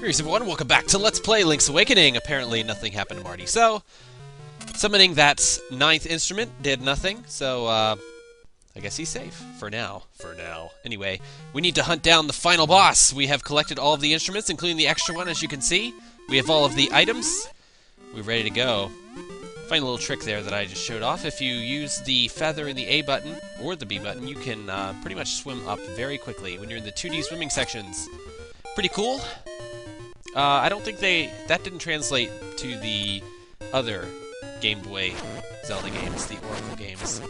Greetings everyone, welcome back to Let's Play Link's Awakening. Apparently nothing happened to Marty. So, summoning that 9th instrument did nothing, so I guess he's safe. For now. Anyway, we need to hunt down the final boss. We have collected all of the instruments, including the extra one, as you can see. We have all of the items. We're ready to go. Funny little trick there that I just showed off. If you use the feather in the A button, or the B button, you can pretty much swim up very quickly when you're in the 2D swimming sections. Pretty cool. I don't think that didn't translate to the other Game Boy Zelda games, the Oracle games,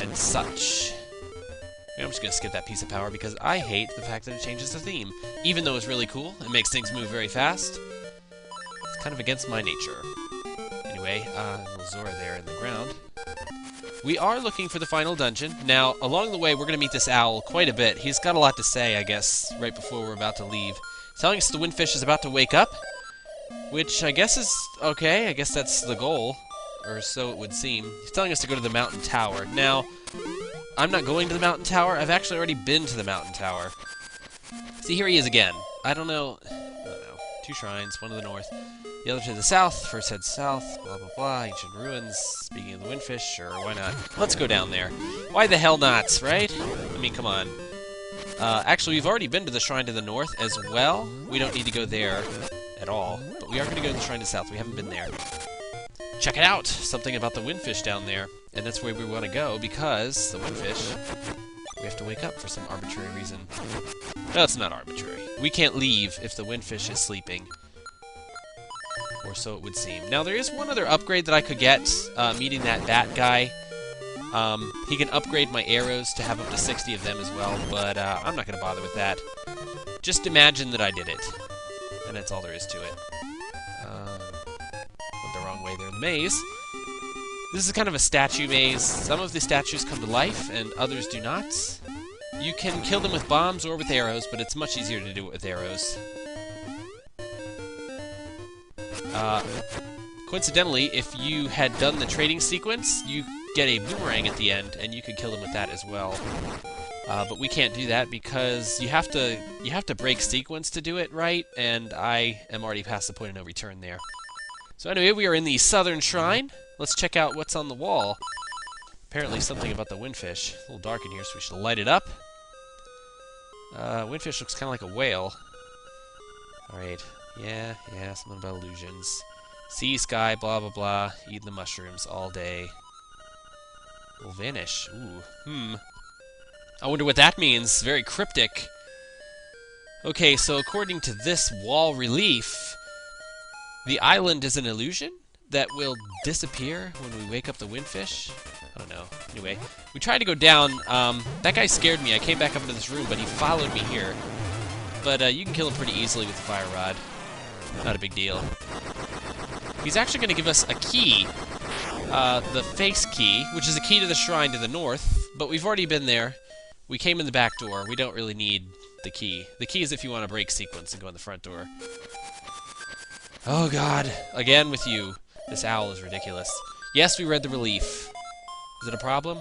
and such. I'm just going to skip that piece of power because I hate the fact that it changes the theme. Even though it's really cool, it makes things move very fast. It's kind of against my nature. Anyway, little Zora there in the ground. We are looking for the final dungeon. Now, along the way, we're going to meet this owl quite a bit. He's got a lot to say, I guess, right before we're about to leave. Telling us the windfish is about to wake up, which I guess is okay. I guess that's the goal, or so it would seem. He's telling us to go to the mountain tower. Now, I'm not going to the mountain tower. I've actually already been to the mountain tower. See, here he is again. I don't know. 2 shrines, one to the north, the other to the south. First head south, blah, blah, blah. Ancient ruins. Speaking of the windfish, sure, why not? Let's go down there. Why the hell not, right? I mean, come on. Actually, we've already been to the shrine to the north as well. We don't need to go there at all, but we are going to go to the shrine to the south. We haven't been there. Check it out! Something about the windfish down there. And that's where we want to go, because the windfish, we have to wake up for some arbitrary reason. No, it's not arbitrary. We can't leave if the windfish is sleeping. Or so it would seem. Now, there is one other upgrade that I could get, meeting that bat guy. He can upgrade my arrows to have up to 60 of them as well, but I'm not going to bother with that. Just imagine that I did it. And that's all there is to it. Went the wrong way there in the maze. This is kind of a statue maze. Some of the statues come to life, and others do not. You can kill them with bombs or with arrows, but it's much easier to do it with arrows. Coincidentally, if you had done the trading sequence, you get a boomerang at the end, and you could kill them with that as well. But we can't do that because you have to break sequence to do it right, and I am already past the point of no return there. So anyway, we are in the southern shrine. Let's check out what's on the wall. Apparently something about the windfish. A little dark in here, so we should light it up. Windfish looks kind of like a whale. Alright, yeah, something about illusions. Sea, sky, blah, blah, blah. Eating the mushrooms all day. Will vanish. Ooh, I wonder what that means. Very cryptic. Okay, so according to this wall relief, the island is an illusion that will disappear when we wake up the windfish. I don't know. Anyway, we tried to go down. That guy scared me. I came back up into this room, but he followed me here. But you can kill him pretty easily with the fire rod. Not a big deal. He's actually going to give us a key. The face key, which is a key to the shrine to the north, but we've already been there. We came in the back door. We don't really need the key. The key is if you want to break sequence and go in the front door. Oh god, again with you. This owl is ridiculous. Yes, we read the relief. Is it a problem?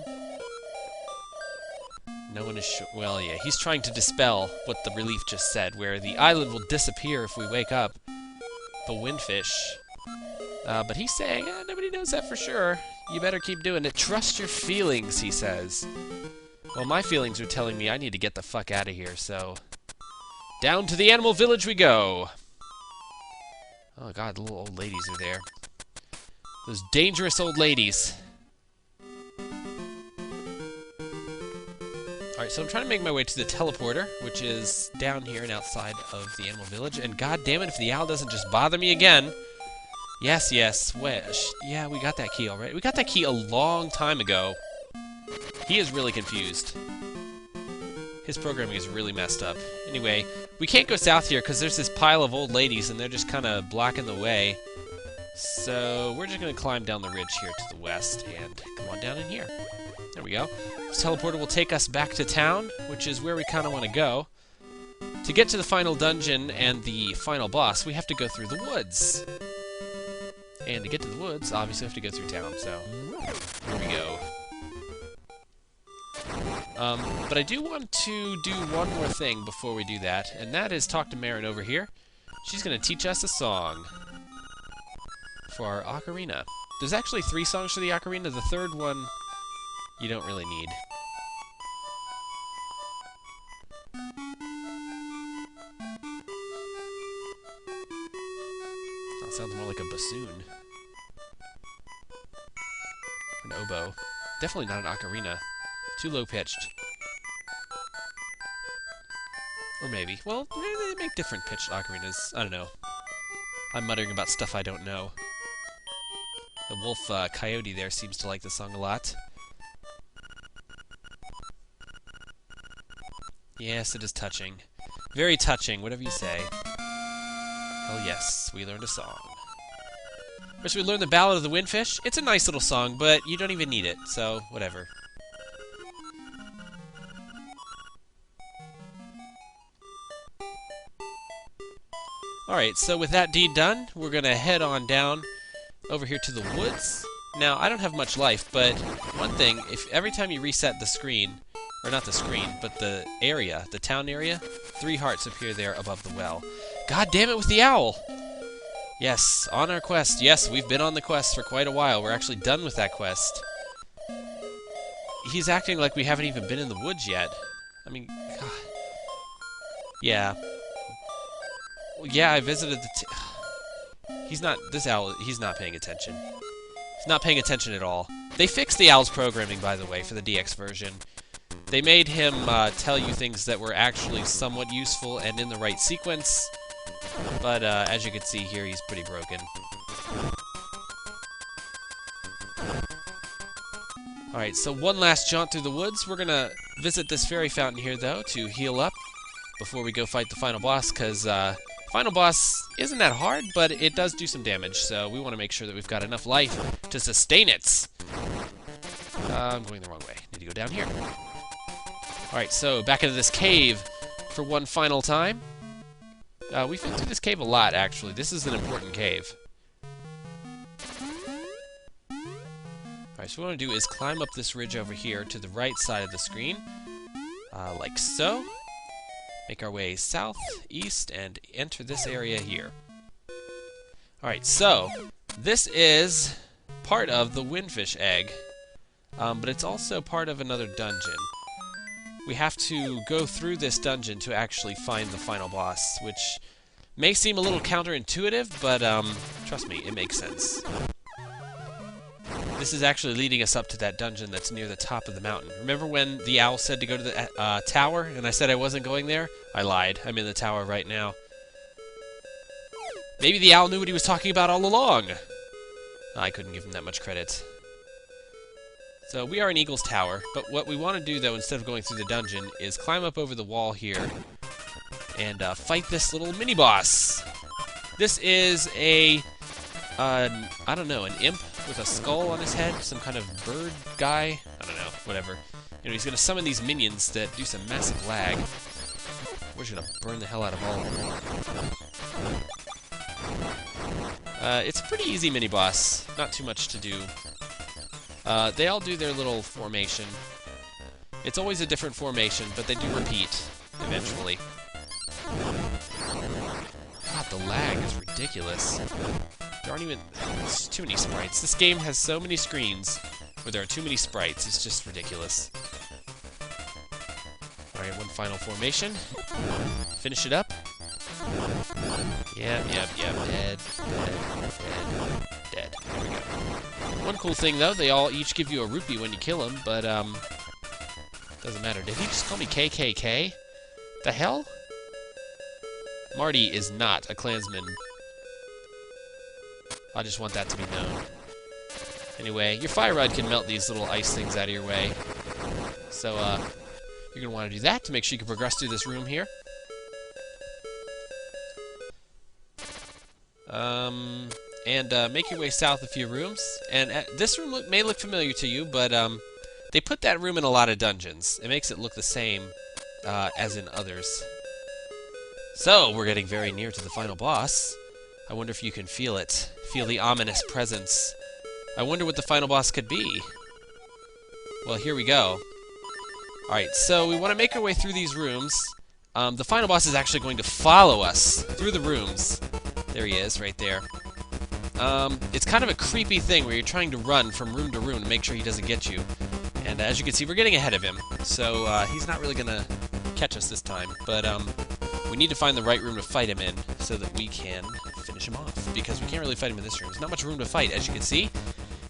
No one is sure. Well, yeah, he's trying to dispel what the relief just said, where the island will disappear if we wake up the windfish. But he's saying, nobody knows that for sure. You better keep doing it. Trust your feelings, he says. Well, my feelings are telling me I need to get the fuck out of here, so... Down to the animal village we go! Oh god, the little old ladies are there. Those dangerous old ladies. Alright, so I'm trying to make my way to the teleporter, which is down here and outside of the animal village. And god damn it if the owl doesn't just bother me again. Yes, wish. Yeah, we got that key already. We got that key a long time ago. He is really confused. His programming is really messed up. Anyway, we can't go south here because there's this pile of old ladies and they're just kind of blocking the way. So we're just going to climb down the ridge here to the west and come on down in here. There we go. This teleporter will take us back to town, which is where we kind of want to go. To get to the final dungeon and the final boss, we have to go through the woods. And to get to the woods, obviously we have to go through town, so here we go. But I do want to do one more thing before we do that, and that is talk to Marin over here. She's going to teach us a song for our ocarina. There's actually 3 songs for the ocarina. The third one you don't really need. That sounds more like a bassoon. An oboe. Definitely not an ocarina. Too low-pitched. Or maybe. Well, they make different pitched ocarinas. I don't know. I'm muttering about stuff I don't know. The wolf coyote there seems to like the song a lot. Yes, it is touching. Very touching, whatever you say. Hell yes, we learned a song. First we learned the Ballad of the Windfish. It's a nice little song, but you don't even need it, so whatever. Alright, so with that deed done, we're going to head on down over here to the woods. Now, I don't have much life, but one thing, if every time you reset the screen, or not the screen, but the area, the town area, 3 hearts appear there above the well. God damn it with the owl! Yes, on our quest. Yes, we've been on the quest for quite a while. We're actually done with that quest. He's acting like we haven't even been in the woods yet. I mean, God. Yeah. Yeah, I visited the... He's not... This owl, he's not paying attention. He's not paying attention at all. They fixed the owl's programming, by the way, for the DX version. They made him tell you things that were actually somewhat useful and in the right sequence. But as you can see here, he's pretty broken. Alright, so one last jaunt through the woods. We're gonna visit this fairy fountain here, though, to heal up before we go fight the final boss, because final boss isn't that hard, but it does do some damage, so we want to make sure that we've got enough life to sustain it. I'm going the wrong way. Need to go down here. Alright, so back into this cave for one final time. We've been through this cave a lot, actually. This is an important cave. Alright, so what we want to do is climb up this ridge over here to the right side of the screen. Like so. Make our way south, east, and enter this area here. Alright, so this is part of the Windfish Egg, but it's also part of another dungeon. We have to go through this dungeon to actually find the final boss, which may seem a little counterintuitive, but trust me, it makes sense. This is actually leading us up to that dungeon that's near the top of the mountain. Remember when the owl said to go to the tower, and I said I wasn't going there? I lied. I'm in the tower right now. Maybe the owl knew what he was talking about all along. I couldn't give him that much credit. So we are in Eagle's Tower, but what we want to do, though, instead of going through the dungeon, is climb up over the wall here and fight this little mini-boss. This is a, I don't know, an imp with a skull on his head, some kind of bird guy, I don't know, whatever. You know, he's going to summon these minions that do some massive lag. We're just going to burn the hell out of all of them. It's a pretty easy mini-boss, not too much to do. They all do their little formation. It's always a different formation, but they do repeat, eventually. God, the lag is ridiculous. There aren't even... There's too many sprites. This game has so many screens where there are too many sprites. It's just ridiculous. Alright, one final formation. Finish it up. Yep. Dead. There we go. One cool thing, though, they all each give you a rupee when you kill them, but, doesn't matter. Did he just call me KKK? The hell? Marty is not a Klansman. I just want that to be known. Anyway, your fire rod can melt these little ice things out of your way. So, you're going to want to do that to make sure you can progress through this room here. And make your way south a few rooms. And this room may look familiar to you, but they put that room in a lot of dungeons. It makes it look the same as in others. So, we're getting very near to the final boss. I wonder if you can feel it. Feel the ominous presence. I wonder what the final boss could be. Well, here we go. Alright, so we want to make our way through these rooms. The final boss is actually going to follow us through the rooms. There he is, right there. It's kind of a creepy thing where you're trying to run from room to room to make sure he doesn't get you. And as you can see, we're getting ahead of him, so he's not really going to catch us this time. But we need to find the right room to fight him in so that we can finish him off, because we can't really fight him in this room. There's not much room to fight, as you can see.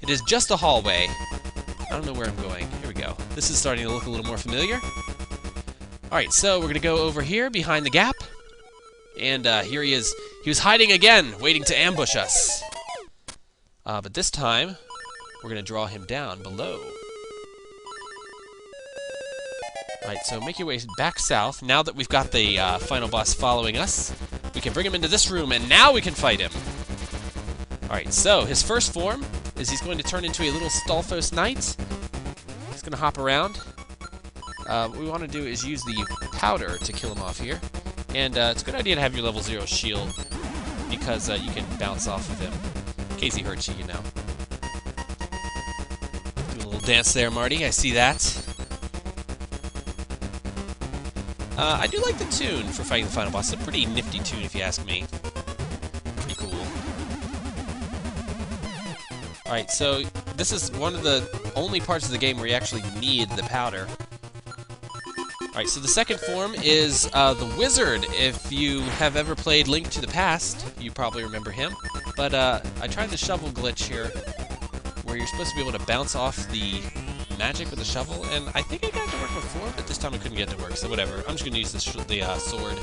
It is just a hallway. I don't know where I'm going. Here we go. This is starting to look a little more familiar. Alright, so we're going to go over here behind the gap. And here he is. He was hiding again, waiting to ambush us. But this time, we're going to draw him down below. Alright, so make your way back south. Now that we've got the final boss following us, we can bring him into this room, and now we can fight him. Alright, so his first form is he's going to turn into a little Stalfos Knight. He's going to hop around. What we want to do is use the powder to kill him off here. And it's a good idea to have your level 0 shield, because you can bounce off of him in case he hurts you, you know. Do a little dance there, Marty. I see that. I do like the tune for fighting the final boss. It's a pretty nifty tune, if you ask me. Pretty cool. Alright, so this is one of the only parts of the game where you actually need the powder. Alright, so the second form is the Wizard. If you have ever played Link to the Past, you probably remember him. But I tried the shovel glitch here, where you're supposed to be able to bounce off the magic with the shovel, and I think I got it to work before, but this time I couldn't get it to work, so whatever. I'm just going to use the sword.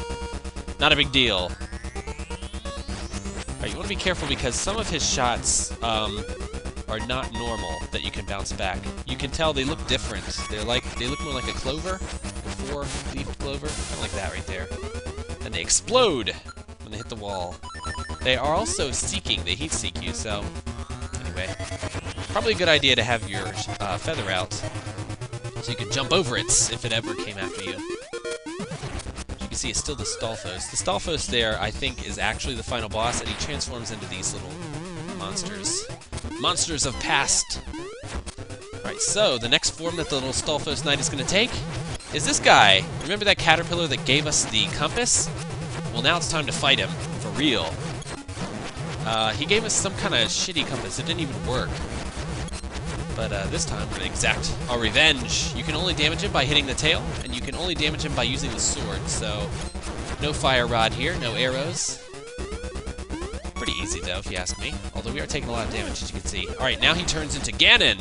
Not a big deal. Alright, you want to be careful because some of his shots are not normal that you can bounce back. You can tell they look different. They look more like a clover, a 4-leaf clover, kind of like that right there. And they explode when they hit the wall. They are also seeking. They heat seek you, so anyway. Probably a good idea to have your feather out so you can jump over it if it ever came after you. As you can see, it's still the Stalfos. The Stalfos there, I think, is actually the final boss, and he transforms into these little monsters. Monsters of past. Alright, so the next form that the little Stalfos Knight is going to take is this guy. Remember that caterpillar that gave us the compass? Well, now it's time to fight him for real. He gave us some kind of shitty compass. It didn't even work. But this time, we're going to exact our revenge. You can only damage him by hitting the tail, and you can only damage him by using the sword, so no fire rod here, no arrows. Pretty easy, though, if you ask me. Although we are taking a lot of damage, as you can see. Alright, now he turns into Ganon.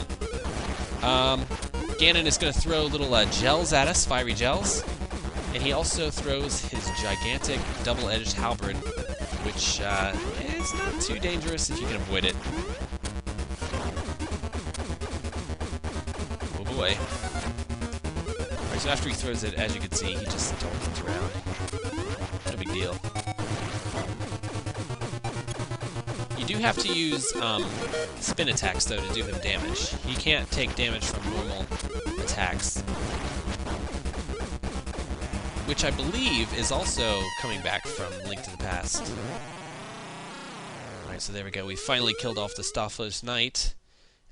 Ganon is going to throw little gels at us, fiery gels. And he also throws his gigantic double-edged halberd, which is not too dangerous if you can avoid it. Oh boy. Alright, so after he throws it, as you can see, he just turns around. No big deal. You do have to use spin attacks, though, to do him damage. He can't take damage from normal attacks. Which I believe is also coming back from Link to the Past. Alright, so there we go. We finally killed off the Stalfos Knight.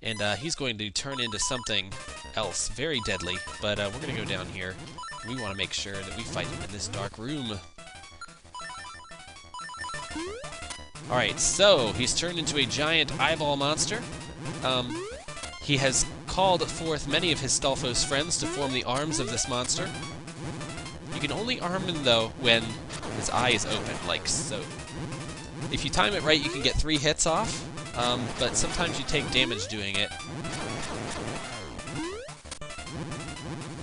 And he's going to turn into something else, very deadly. But we're going to go down here. We want to make sure that we fight him in this dark room. Alright, so he's turned into a giant eyeball monster. He has called forth many of his Stalfos friends to form the arms of this monster. You can only arm him, though, when his eye is open, like so. If you time it right, you can get 3 hits off, but sometimes you take damage doing it.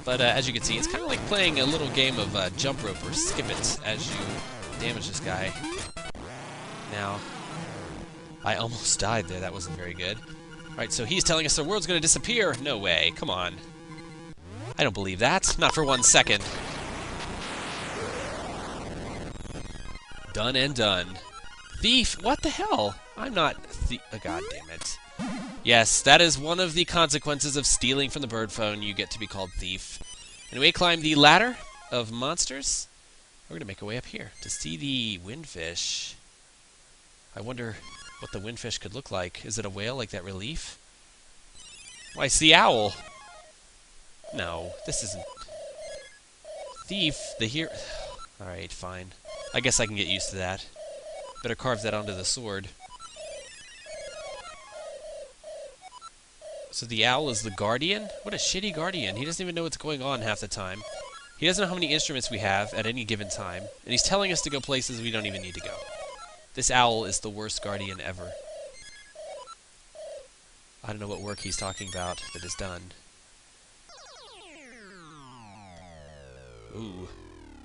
But as you can see, it's kind of like playing a little game of jump rope or skip it as you damage this guy. Now, I almost died there. That wasn't very good. Alright, so he's telling us the world's going to disappear. No way. Come on. I don't believe that. Not for 1 second. Done and done. Thief! What the hell? I'm not God damn it. Yes, that is one of the consequences of stealing from the bird phone. You get to be called thief. Anyway, climb the ladder of monsters. We're going to make our way up here to see the windfish. I wonder what the windfish could look like. Is it a whale like that relief? Why, it's the owl. No, this isn't. Thief, the hero. Alright, fine. I guess I can get used to that. Better carve that onto the sword. So the owl is the guardian? What a shitty guardian. He doesn't even know what's going on half the time. He doesn't know how many instruments we have at any given time. And he's telling us to go places we don't even need to go. This owl is the worst guardian ever. I don't know what work he's talking about that is done. Ooh.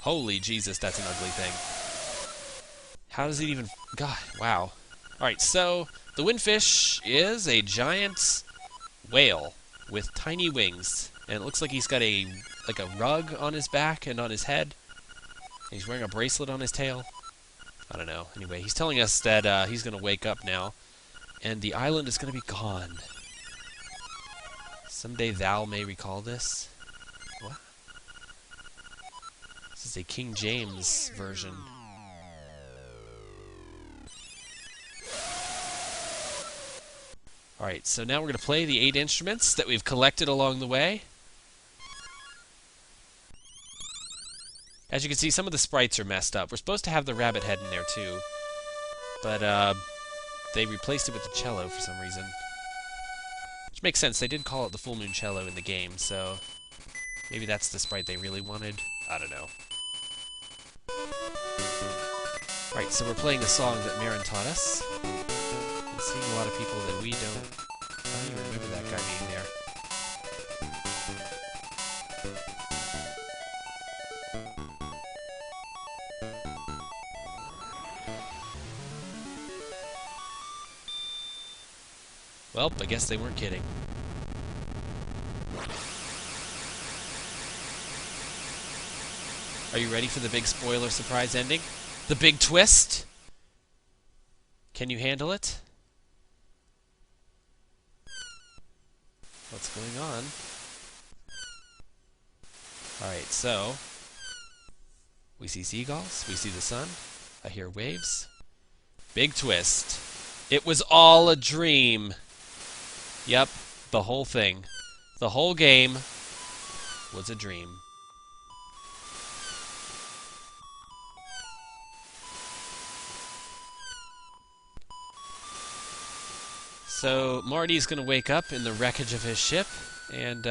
Holy Jesus, that's an ugly thing. How does it even... God, wow. Alright, so the windfish is a giant whale with tiny wings. And it looks like he's got a rug on his back and on his head. And he's wearing a bracelet on his tail. I don't know. Anyway, he's telling us that he's going to wake up now. And the island is going to be gone. Someday thou may recall this. What? This is a King James version. Alright, so now we're going to play the 8 instruments that we've collected along the way. As you can see, some of the sprites are messed up. We're supposed to have the rabbit head in there too. But they replaced it with the cello for some reason. Which makes sense, they did call it the Full Moon Cello in the game, so maybe that's the sprite they really wanted. I don't know. Alright, so we're playing the song that Marin taught us. And seeing a lot of people that we don't... I don't even remember that guy being there. Well, I guess they weren't kidding. Are you ready for the big spoiler surprise ending? The big twist? Can you handle it? What's going on? Alright, so... we see seagulls, we see the sun, I hear waves. Big twist. It was all a dream. Yep, the whole thing. The whole game was a dream. So, Marty's gonna wake up in the wreckage of his ship, and,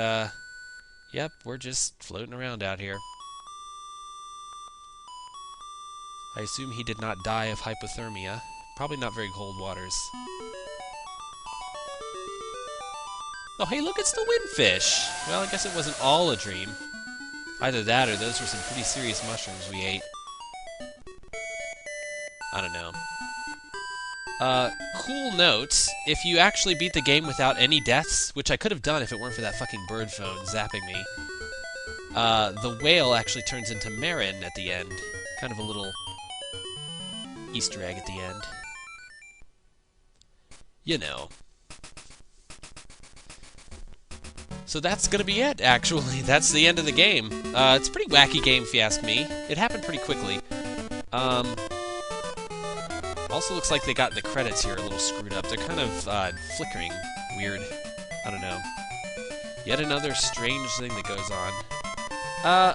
yep, we're just floating around out here. I assume he did not die of hypothermia. Probably not very cold waters. Oh, hey, look, it's the windfish! Well, I guess it wasn't all a dream. Either that or those were some pretty serious mushrooms we ate. I don't know. Cool note, if you actually beat the game without any deaths, which I could have done if it weren't for that fucking bird phone zapping me, the whale actually turns into Marin at the end. Kind of a little Easter egg at the end. You know. So that's gonna be it, actually. That's the end of the game. It's a pretty wacky game, if you ask me. It happened pretty quickly. Also looks like they got the credits here a little screwed up. They're kind of flickering. Weird. I don't know. Yet another strange thing that goes on.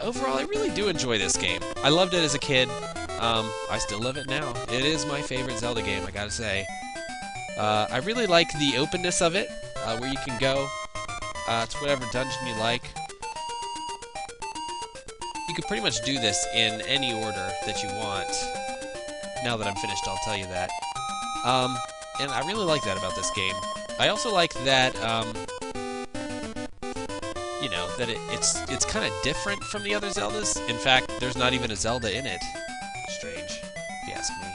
Overall, I really do enjoy this game. I loved it as a kid. I still love it now. It is my favorite Zelda game, I gotta say. I really like the openness of it, where you can go to whatever dungeon you like. You can pretty much do this in any order that you want. Now that I'm finished, I'll tell you that. And I really like that about this game. I also like that, you know, that it's kind of different from the other Zeldas. In fact, there's not even a Zelda in it. Strange, if you ask me.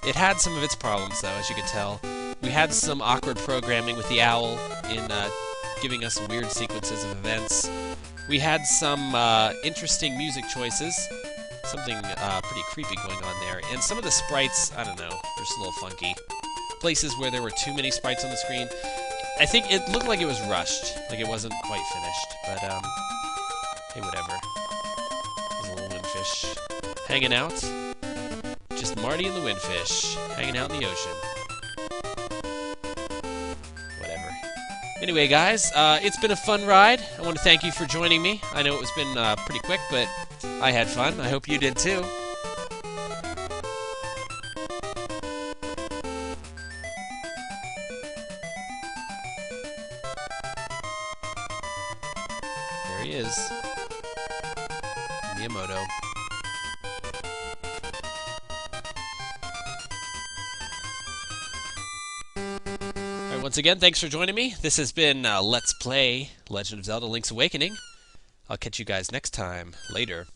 It had some of its problems, though, as you can tell. We had some awkward programming with the owl in giving us weird sequences of events. We had some interesting music choices. Something pretty creepy going on there. And some of the sprites, I don't know, they're just a little funky. Places where there were too many sprites on the screen. I think it looked like it was rushed. Like it wasn't quite finished. But, hey, whatever. There's a little windfish hanging out. Just Marty and the windfish hanging out in the ocean. Whatever. Anyway, guys, it's been a fun ride. I want to thank you for joining me. I know it's been pretty quick, but I had fun. I hope you did too. There he is. Miyamoto. Alright, once again, thanks for joining me. This has been Let's Play Legend of Zelda Link's Awakening. I'll catch you guys next time. Later.